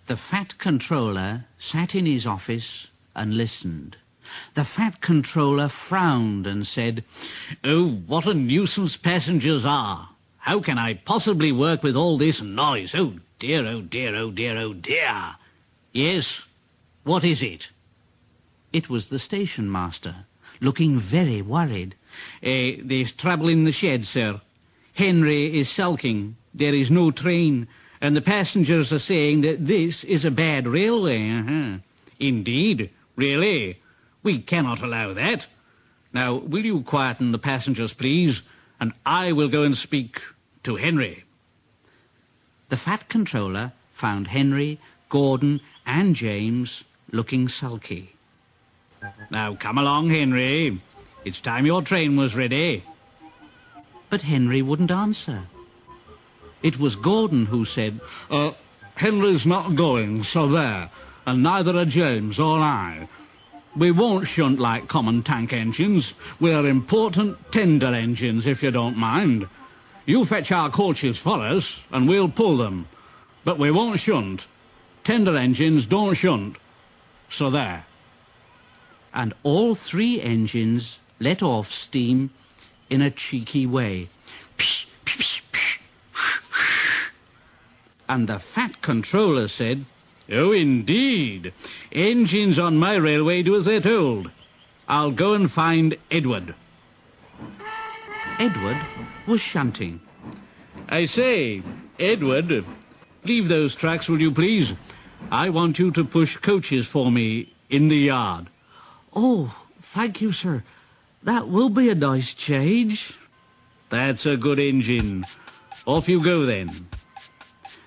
The Fat Controller sat in his office and listened. The Fat Controller frowned and said, "Oh, what a nuisance passengers are! How can I possibly work with all this noise? Oh dear, oh dear, oh dear, oh dear!" "Yes, what is it?" It was the station master, looking very worried. "There's trouble in the shed, sir. Henry is sulking. There is no train, and the passengers are saying that this is a bad railway." "Indeed? Really? We cannot allow that. Now, will you quieten the passengers, please, and I will go and speak to Henry." The Fat Controller found Henry, Gordon and James looking sulky. "Now, come along, Henry. It's time your train was ready." But Henry wouldn't answer. It was Gordon who said, "Henry's not going, so there, and neither are James or I. We won't shunt like common tank engines. We're important tender engines, if you don't mind. You fetch our coaches for us, and we'll pull them. But we won't shunt. Tender engines don't shunt. So there." And all three engines let off steam in a cheeky way. And the Fat Controller said, "Oh, indeed. Engines on my railway do as they're told. I'll go and find Edward." Edward was shunting. "I say, Edward, leave those tracks, will you please? I want you to push coaches for me in the yard." "Oh, thank you, sir. That will be a nice change." "That's a good engine. Off you go then."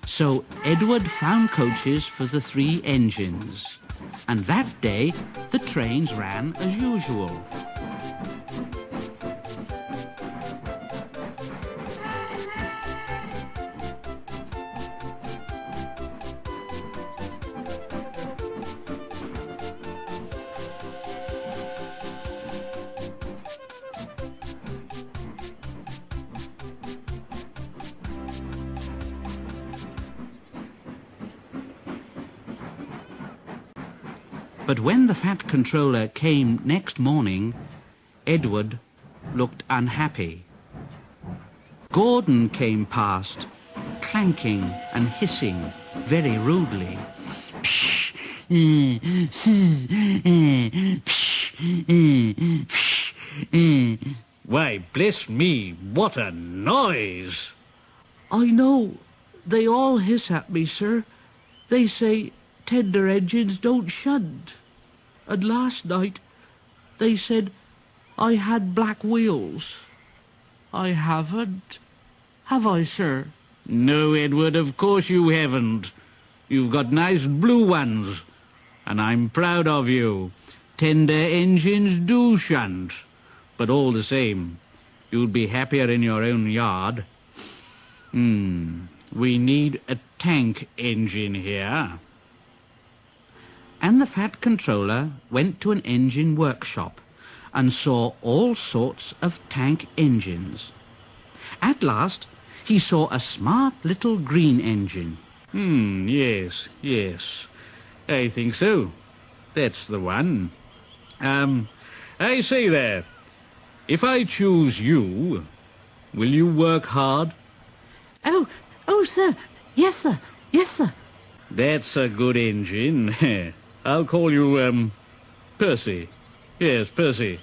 So Edward found coaches for the three engines, and that day the trains ran as usual. But when the Fat Controller came next morning, Edward looked unhappy. Gordon came past, clanking and hissing very rudely. "Why, bless me, what a noise!" "I know. They all hiss at me, sir. They say tender engines don't shunt. And last night they said I had black wheels. I haven't. Have I, sir?" "No, Edward, of course you haven't. You've got nice blue ones, and I'm proud of you. Tender engines do shunt, but all the same, you'd be happier in your own yard. We need a tank engine here." And the Fat Controller went to an engine workshop and saw all sorts of tank engines. At last he saw a smart little green engine. Yes, I think so. That's the one. I say there, if I choose you, will you work hard?" Oh, sir. Yes, sir. Yes, sir." "That's a good engine. I'll call you, Percy. Yes, Percy.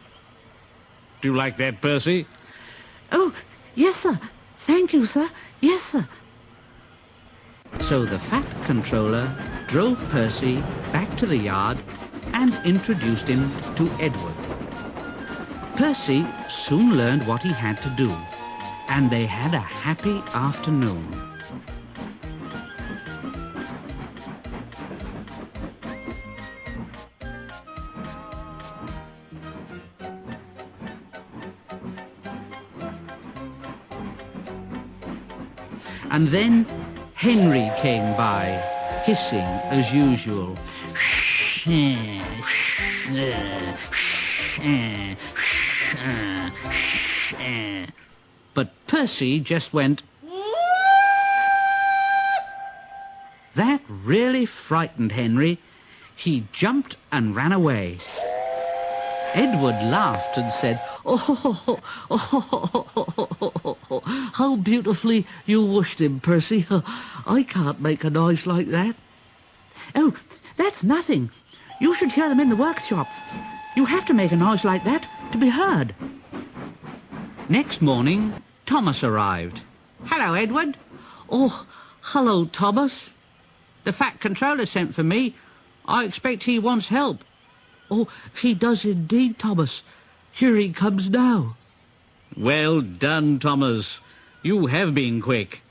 Do you like that, Percy?" "Oh, yes, sir. Thank you, sir. Yes, sir." So the Fat Controller drove Percy back to the yard and introduced him to Edward. Percy soon learned what he had to do, and they had a happy afternoon. And then Henry came by, hissing as usual. But Percy just went. That really frightened Henry. He jumped and ran away. Edward laughed and said, Oh, how beautifully you whooshed him, Percy. I can't make a noise like that. Oh, that's nothing. You should hear them in the workshops. You have to make a noise like that to be heard. Next morning, Thomas arrived. Hello, Edward. Oh, hello, Thomas. The Fat Controller sent for me. I expect he wants help. Oh, he does indeed, Thomas. Here he comes now. Well done, Thomas. You have been quick.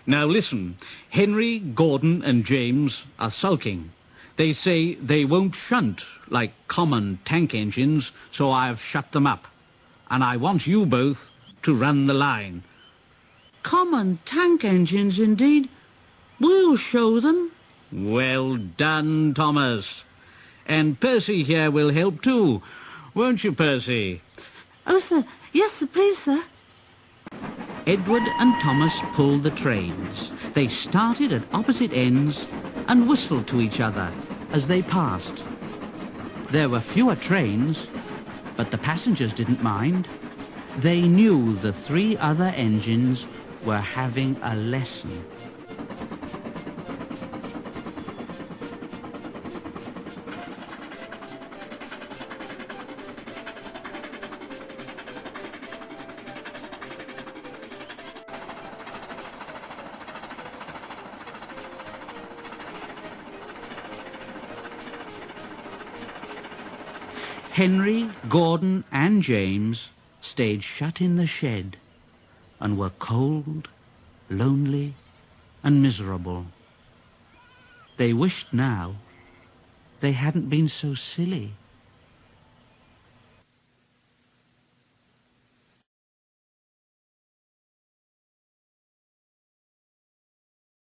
Now listen, Henry, Gordon and James are sulking. They say they won't shunt like common tank engines, so I've shut them up. And I want you both to run the line. Common tank engines, indeed. We'll show them. Well done, Thomas. And Percy here will help too. Won't you, Percy? Oh, sir. Yes, sir, please, sir. Edward and Thomas pulled the trains. They started at opposite ends and whistled to each other as they passed. There were fewer trains, but the passengers didn't mind. They knew the three other engines were having a lesson. Henry, Gordon and James stayed shut in the shed and were cold, lonely and miserable. They wished now they hadn't been so silly.